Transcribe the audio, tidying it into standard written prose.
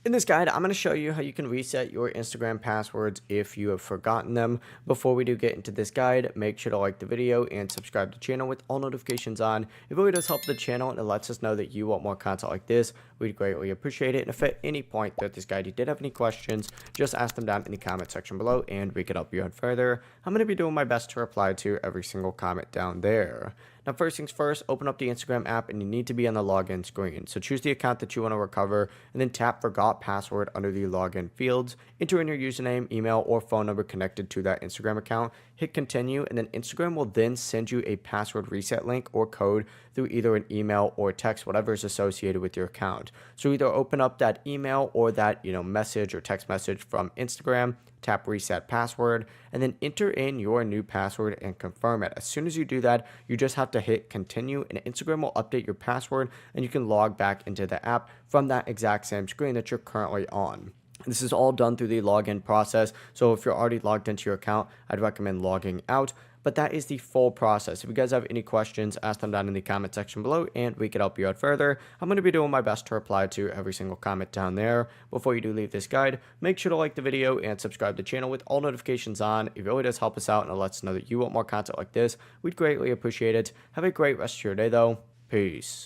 In this guide, I'm going to show you how you can reset your Instagram passwords if you have forgotten them. Before we do get into this guide, make sure to like the video and subscribe to the channel with all notifications on. It really does help the channel and it lets us know that you want more content like this. We'd greatly appreciate it. And if at any point throughout this guide you did have any questions, just ask them down in the comment section below and we can help you out further. I'm going to be doing my best to reply to every single comment down there. Now, first things first, open up the Instagram app and you need to be on the login screen. So choose the account that you want to recover and then tap forgot password under the login fields. Enter in your username, email, or phone number connected to that Instagram account. Hit continue and then Instagram will then send you a password reset link or code through either an email or text, whatever is associated with your account. So either open up that email or that, message or text message from Instagram, tap reset password, and then enter in your new password and confirm it. As soon as you do that, you just have to hit continue and Instagram will update your password and you can log back into the app from that exact same screen that you're currently on. This is all done through the login process. So if you're already logged into your account, I'd recommend logging out. But that is the full process. If you guys have any questions, ask them down in the comment section below and we can help you out further. I'm going to be doing my best to reply to every single comment down there. Before you do leave this guide, make sure to like the video and subscribe to the channel with all notifications on. It really does help us out and it lets us know that you want more content like this. We'd greatly appreciate it. Have a great rest of your day though. Peace.